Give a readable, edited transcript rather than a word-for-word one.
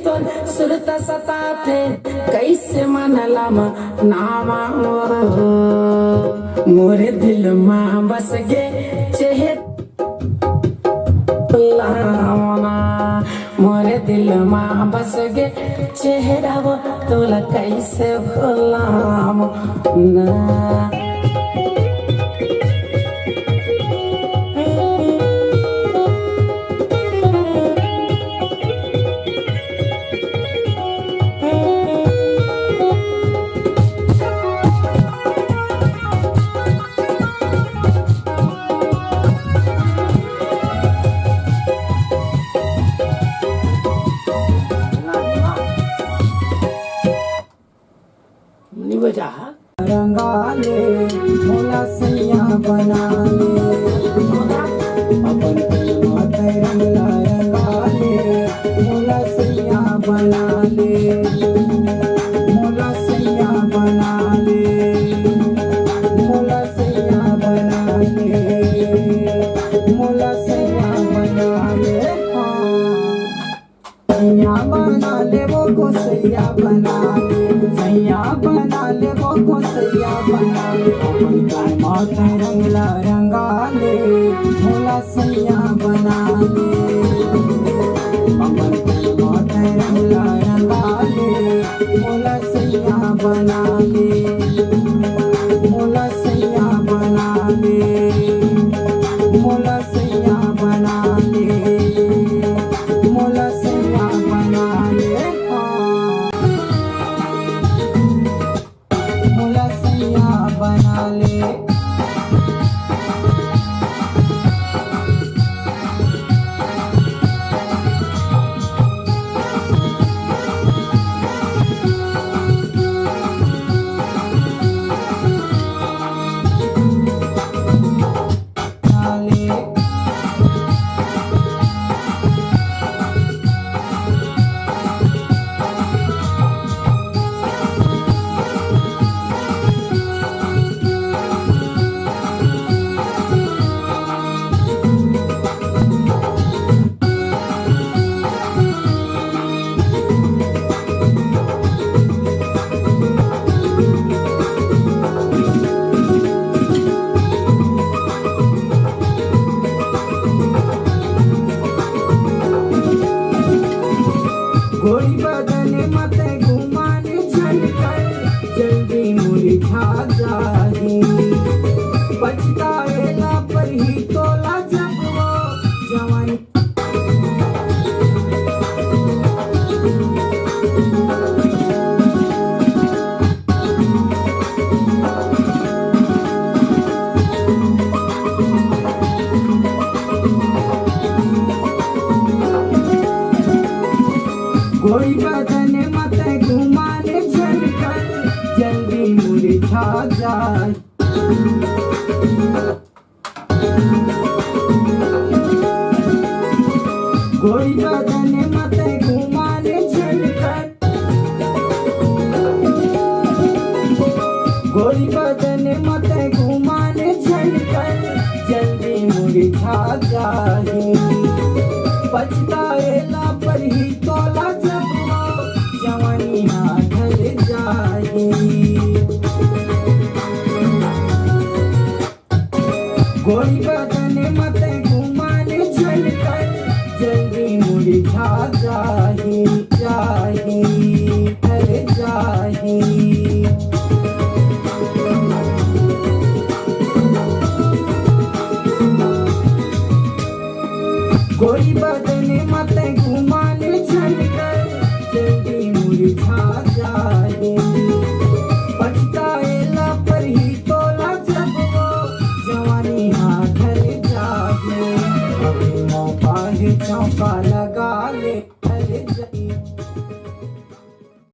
तो सुरत सताते कैसे मनला नामा मोरे दिल में बस गे मोरे दिल में बस गे चेहरा वो तोला कैसे भुलाम ना। रंगा ले मोला सैया बना ले अपन मत रंगला रंगा ले मोला सैया बना ले मोला सैया बना ले मोला सैया बना ले मोला सैया बना ले सैया बना ले वो को सैया बना ले सैया बना ले वो को सैया बना ले अपन काय मत रंगला रंगा ले मोला सैया बना ले अपन काय मत रंगला रंगा ले मोला सैया बना ले मोला सैया बना ले मोला सैया बना ले मोला सैया बना ले मोला सैया बना ले गोरी बदने मत घुमाने झलकर जल्दी मुरझा जाही पछताएला पर ही तोला जब वो जवानी गोरी बदने मत घुमाने झलकर जल्दी मुरझा जाए गोरी बदने मत घुमाने झलकर गोरी बदने मत घुमाने झलकर जल्दी मुरझा जाए पछताएला पर ही तोला जब वो जवानी ढल जाए गोरी बदने मत घुमाने झलकर जल्दी मुरझा जाए जाए ढल जाए गोरी बदने मत घुमाने झलकर जल्दी मुरझा जाए पछताएला पर ही तोला जब वो जवानी ढल जाए अभी मौका है चौका